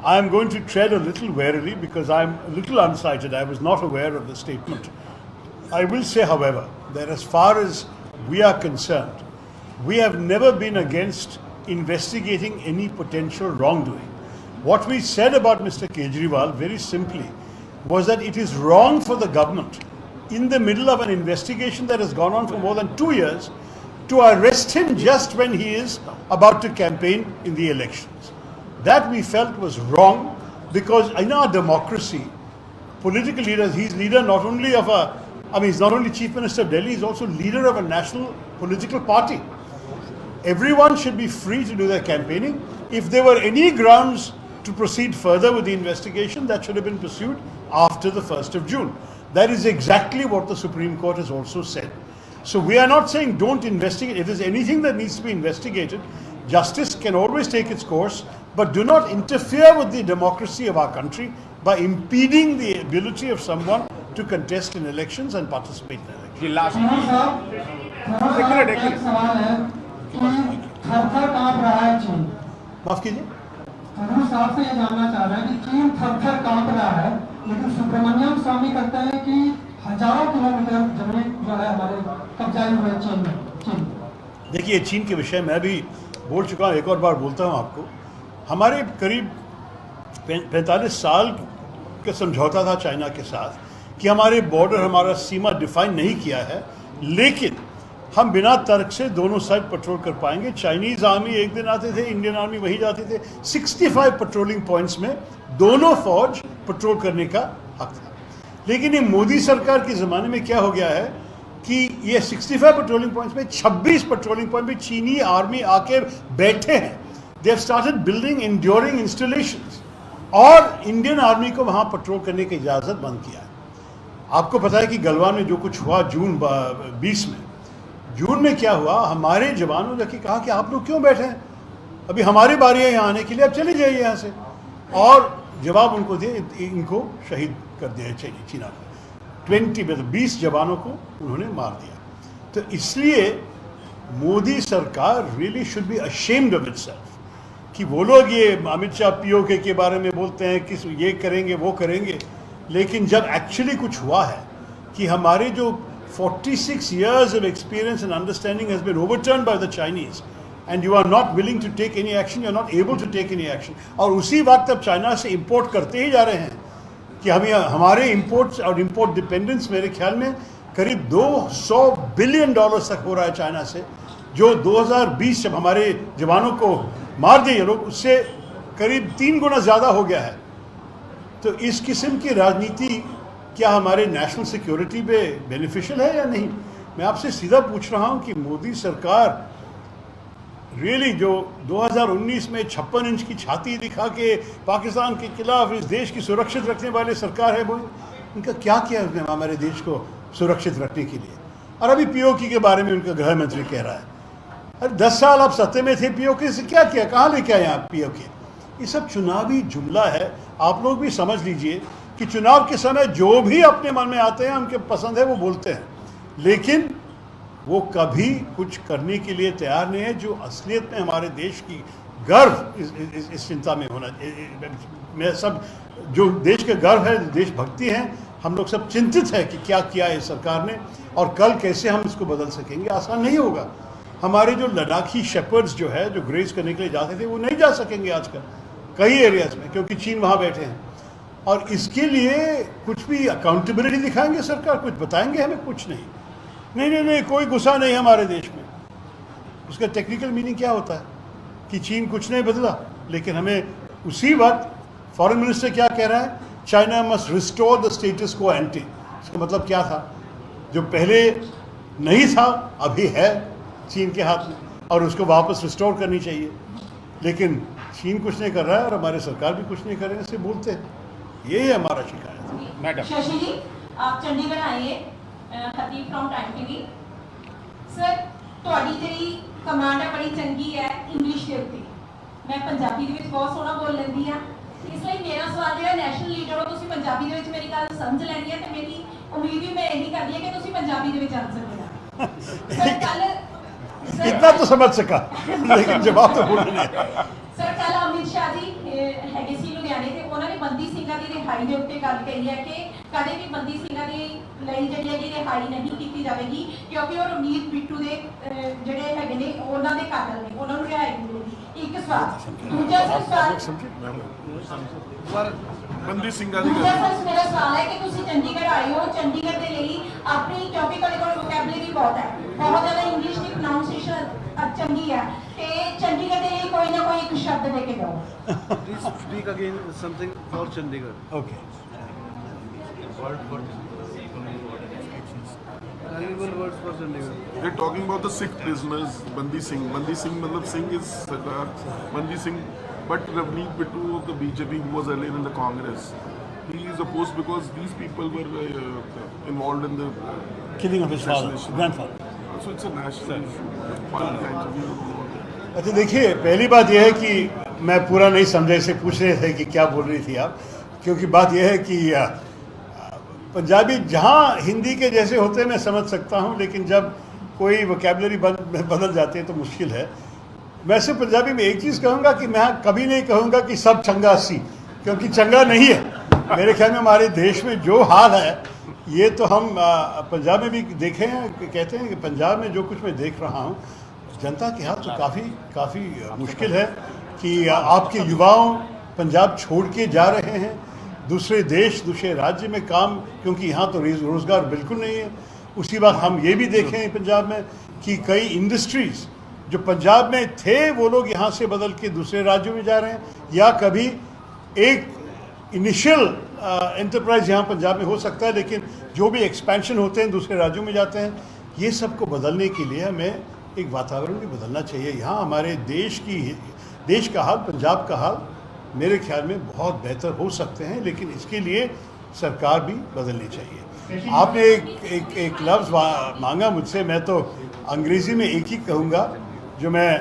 I am going to tread a little warily because I am a little unsighted. I was not aware of the statement. I will say, however, that as far as we are concerned, we have never been against investigating any potential wrongdoing. What we said about Mr. Kejriwal, very simply, was that it is wrong for the government, in the middle of an investigation that has gone on for more than 2 years, to arrest him just when he is about to campaign in the elections. That we felt was wrong because in our democracy, political leaders, he's leader not only of he's not only Chief Minister of Delhi, he's also leader of a national political party. Everyone should be free to do their campaigning. If there were any grounds to proceed further with the investigation, that should have been pursued after the 1st of June. That is exactly what the Supreme Court has also said. So we are not saying don't investigate. If there's anything that needs to be investigated, justice can always take its course, but do not interfere with the democracy of our country by impeding the ability of someone to contest in elections and participate in elections. माफ कीजिए, साहब से ये जानना चाह रहे हैं कि चीन थर-थर कांप रहा है, लेकिन सुब्रमण्यम स्वामी कहते हैं कि हजारों किलोमीटर जमीन जो है हमारे कब्जाई हुए चीन में। देखिए, चीन के विषय में अभी बोल चुका हूँ, एक और बार बोलता हूँ आपको। हमारे करीब 45 साल का समझौता था चाइना के साथ कि हमारे बॉर्डर, हमारा सीमा डिफाइन नहीं किया है, लेकिन हम बिना तर्क से दोनों साइड पेट्रोल कर पाएंगे। चाइनीज़ आर्मी एक दिन आते थे, इंडियन आर्मी वहीं जाते थे। 65 पेट्रोलिंग पॉइंट्स में दोनों फौज पेट्रोल करने का हक था। लेकिन ये मोदी सरकार के ज़माने में क्या हो गया है कि ये 65 पेट्रोलिंग पॉइंट्स में 26 पेट्रोलिंग पॉइंट में चीनी आर्मी आके बैठे हैं। They have started building enduring installations और इंडियन आर्मी को वहाँ पेट्रोल करने की इजाज़त बंद किया है। आपको पता है कि गलवान में जो कुछ हुआ जून 20 में, जून में क्या हुआ, हमारे जवानों ने कहा कि आप लोग क्यों बैठे हैं, अभी हमारी बारी है यहाँ आने के लिए, अब चले जाइए यहाँ से। और जवाब उनको दिए, इनको शहीद कर दिया चीना को। 20 जवानों को उन्होंने मार दिया। तो इसलिए मोदी सरकार really should be ashamed of itself कि वो लोग ये अमित शाह पीओके के बारे में बोलते हैं कि ये करेंगे वो करेंगे, लेकिन जब एक्चुअली कुछ हुआ है कि हमारे जो 46 years of experience and understanding has been overturned by the Chinese and you are not willing to take any action, you are not able to take any action। और उसी वक्त अब चाइना से इंपोर्ट करते ही जा रहे हैं कि हमारे इंपोर्ट्स और इंपोर्ट डिपेंडेंस मेरे ख्याल में करीब $200 बिलियन तक हो रहा है चाइना से, जो 2020 जब हमारे जवानों को मार दिए लोग, उससे करीब 3 गुना ज़्यादा हो गया है। तो इस किस्म की राजनीति क्या हमारे नेशनल सिक्योरिटी पे बेनिफिशियल है या नहीं? मैं आपसे सीधा पूछ रहा हूं कि मोदी सरकार रियली जो 2019 में 56 इंच की छाती दिखा के पाकिस्तान के खिलाफ इस देश की सुरक्षित रखने वाले सरकार है, वो उनका क्या किया उसने हमारे देश को सुरक्षित रखने के लिए? और अभी पीओके के बारे में उनका गृह मंत्री कह रहा है, अरे 10 साल आप सत्ते में थे, पीओके से क्या किया, कहाँ लेके आए आप पीओके? ये सब चुनावी जुमला है। आप लोग भी समझ लीजिए कि चुनाव के समय जो भी अपने मन में आते हैं, उनके पसंद है वो बोलते हैं, लेकिन वो कभी कुछ करने के लिए तैयार नहीं है जो असलियत में हमारे देश की गर्व इस चिंता में होना। मैं सब जो देश के गर्व है, देशभक्ति है, हम लोग सब चिंतित है कि क्या किया है सरकार ने और कल कैसे हम इसको बदल सकेंगे। आसान नहीं होगा। हमारे जो लद्दाखी शेपर्ड्स जो है, जो ग्रेज करने के लिए जाते थे, वो नहीं जा सकेंगे आजकल कई एरियाज में, क्योंकि चीन वहाँ बैठे हैं। और इसके लिए कुछ भी अकाउंटेबिलिटी दिखाएंगे सरकार, कुछ बताएंगे हमें? कुछ नहीं। नहीं, कोई गुस्सा नहीं हमारे देश में। उसका टेक्निकल मीनिंग क्या होता है कि चीन कुछ नहीं बदला, लेकिन हमें उसी वक्त फॉरेन मिनिस्टर क्या कह रहा है, China must restore the status को एंटी। इसका मतलब क्या था? जो पहले नहीं था अभी है चीन के हाथ में और उसको वापस रिस्टोर करनी चाहिए, लेकिन चीन कुछ नहीं कर रहा है और हमारे सरकार भी कुछ नहीं कर रहे हैं, इससे बोलते हैं। यही हमारा शिकायत है। मैडम शशि जी, आप चंडीगढ़ आइए। Hardeep from time TV. Sir, ਤੁਹਾਡੀ ਜਿਹੜੀ ਕਮਾਂਡ ਹੈ ਬੜੀ ਚੰਗੀ ਹੈ ਇੰਗਲਿਸ਼ ਦੇ ਉੱਤੇ। ਮੈਂ ਪੰਜਾਬੀ ਦੇ ਵਿੱਚ ਬਹੁਤ ਸੋਹਣਾ ਬੋਲ ਲੈਂਦੀ ਆ, ਇਸ ਲਈ ਮੇਰਾ ਸਵਾਲ ਜਿਹੜਾ ਨੈਸ਼ਨਲ ਲੀਡਰ ਹੋ, ਤੁਸੀਂ ਪੰਜਾਬੀ ਦੇ ਵਿੱਚ ਮੇਰੀ ਗੱਲ ਸਮਝ ਲੈਣੀ ਹੈ ਤੇ ਮੇਰੀ ਉਮੀਦ ਵੀ ਮੈਂ ਇਹੀ ਕਰਦੀ ਹਾਂ ਕਿ ਤੁਸੀਂ ਪੰਜਾਬੀ ਦੇ ਵਿੱਚ ਆਨਸਰ ਦੇਣਾ। ਸਰ ਕੱਲ इतना तो समझ सका, लेकिन जवाब तो बोलना है। ਸਰ ਕੱਲ ਅਮਿਤ ਸ਼ਾਹ ਜੀ ਹੈਗੇ ਸੀ ਲੁਧਿਆਣੇ ਤੇ ਉਹਨਾਂ ਨੇ ਬੰਦੀ ਸਿੰਘਾਂ ਦੀ ਰਿਹਾਈ ਦੇ ਉੱਤੇ ਗੱਲ ਕਹੀ ਹੈ ਕਿ ਕਦੇ ਵੀ ਬੰਦੀ ਸਿੰਘਾਂ ਦੀ ਲਈ ਜਿਹੜੀ ਹੈਗੀ ਰਿਹਾਈ ਨਹੀਂ ਕੀਤੀ ਜਾਵੇਗੀ, ਕਿਉਂਕਿ ਉਹ ਰਮਨੀਤ ਬਿੱਟੂ ਦੇ ਜਿਹੜੇ ਹੈਗੇ ਨੇ ਉਹਨਾਂ ਦੇ ਕਾਤਲ ਨੇ, ਉਹਨਾਂ ਨੂੰ ਰਿਹਾਈ ਮਿਲੇਗੀ। ਇੱਕ ਸਵਾਲ। ਦੂਜਾ ਸਵਾਲ ਬੰਦੀ ਸਿੰਘਾਂ ਦੀ ਦੂਜਾ ਸਰ ਮੇਰਾ ਸਵਾਲ ਹੈ ਕਿ ਤੁਸੀਂ ਚੰਡੀਗੜ੍ਹ ਆਏ ਹੋ, ਚੰਡੀਗੜ੍ਹ ਦੇ ਲਈ ਆਪਣੀ, ਕਿਉਂਕਿ ਤੁਹਾਡੇ ਕੋਲ ਵੋਕੈਬਲਰੀ ਬਹੁਤ ਹੈ, ਬਹੁਤ ਜ਼ਿਆਦਾ ਇੰਗਲਿਸ਼ ਦੀ ਪ੍ਰੋਨਾਂਸੀਏਸ਼ਨ ਚੰਗੀ ਹੈ, ਤੇ ਚੰਡੀਗੜ੍ਹ ਦੇ ਲਈ ਕੋਈ ਨਾ ਕੋਈ ਇੱਕ ਸ਼ਬਦ ਦੇ ਕੇ ਜਾਓ। Please speak again something for Chandigarh. Okay. Valuable words for Chandigarh. They're talking about the Sikh prisoners, Bandi Singh. Bandi Singh, matlab Singh is Sardar Bandi Singh, but Ravneet Bittu of the BJP, who was earlier in the Congress, he is opposed because these people were involved in the Killing of his father, grandfather. So it's a national issue. अच्छा देखिए, पहली बात यह है कि मैं पूरा नहीं समझा, इसे पूछ रहे थे कि क्या बोल रही थी आप, क्योंकि बात यह है कि पंजाबी जहाँ हिंदी के जैसे होते हैं मैं समझ सकता हूँ, लेकिन जब कोई वोकैबुलरी बदल जाती है तो मुश्किल है। वैसे पंजाबी में एक चीज़ कहूँगा कि मैं कभी नहीं कहूँगा कि सब चंगा सी, क्योंकि चंगा नहीं है। मेरे ख्याल में हमारे देश में जो हाल है, ये तो हम पंजाब में भी देखे हैं, कहते हैं कि पंजाब में जो कुछ मैं देख रहा हूँ, जनता के हाल तो काफ़ी मुश्किल है कि आपके युवाओं पंजाब छोड़ के जा रहे हैं दूसरे देश, दूसरे राज्य में काम, क्योंकि यहाँ तो रोज़गार बिल्कुल नहीं है। उसी वक्त हम ये भी देखें पंजाब में कि कई इंडस्ट्रीज़ जो पंजाब में थे वो लोग यहाँ से बदल के दूसरे राज्यों में जा रहे हैं, या कभी एक इनिशियल एंटरप्राइज यहाँ पंजाब में हो सकता है, लेकिन जो भी एक्सपेंशन होते हैं दूसरे राज्यों में जाते हैं। ये सबको बदलने के लिए हमें एक वातावरण भी बदलना चाहिए। यहाँ हमारे देश का हाल, पंजाब का हाल मेरे ख्याल में बहुत बेहतर हो सकते हैं, लेकिन इसके लिए सरकार भी बदलनी चाहिए। आपने एक लफ्ज़ मांगा मुझसे, मैं तो अंग्रेज़ी में एक ही कहूँगा जो मैं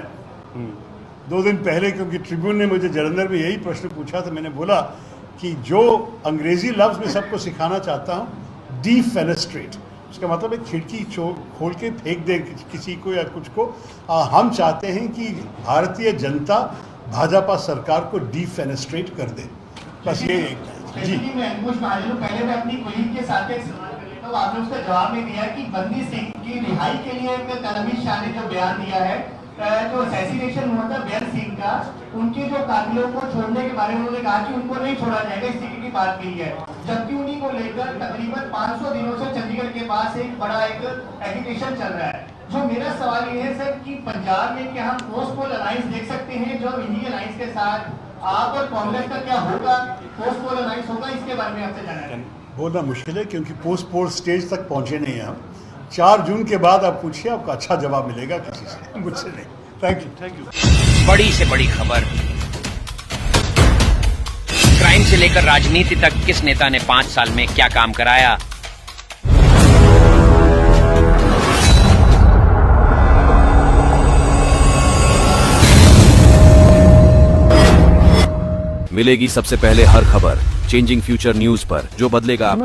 2 दिन पहले, क्योंकि ट्रिब्यून ने मुझे जलंधर में यही प्रश्न पूछा था, मैंने बोला कि जो अंग्रेज़ी लफ्ज़ में सबको सिखाना चाहता हूँ, डिफेनेस्ट्रेट, उसका मतलब है खिड़की खोल के फेंक दे किसी को या कुछ को। हम चाहते हैं कि भारतीय जनता भाजपा सरकार को डिफेनेस्ट्रेट कर दे, बस ये जी। अंकुश महाजन, पहले मैं अपनी कुलीग के साथ एक सवाल कर लेता हूं, आपने उसका जवाब नहीं दिया कि बंदी सिंह की रिहाई के लिए अमित शाह ने जो बयान दिया है, जो असैसिनेशन हुआ था बेअर सिंह का, उनके जो कातिलों को छोड़ने के बारे में उन्होंने कहा कि उनको नहीं छोड़ा जाएगा, इस तरीके की बात की है, जबकि उन्हीं को लेकर तकरीबन 500 दिनों से चंडीगढ़ के पास एक बड़ा एजिटेशन चल रहा है। जो मेरा सवाल ये है सर कि पंजाब में क्या हम पोस्ट पोल अलायंस देख सकते हैं, जो इंडियन अलायंस के साथ आप और कांग्रेस का क्या होगा, पोस्ट पोल अलायंस होगा, इसके बारे में आपसे जानना है। बोलना मुश्किल है क्योंकि पोस्ट पोल स्टेज तक पहुंचे नहीं हैं हम। 4 जून के बाद आप पूछिए, आपको अच्छा जवाब मिलेगा किसी से, मुझसे नहीं। Thank you. बड़ी से बड़ी खबर, क्राइम से लेकर राजनीति तक किस नेता ने 5 साल में क्या काम कराया। मिलेगी सबसे पहले हर खबर चेंजिंग फ्यूचर न्यूज पर, जो बदलेगा आपका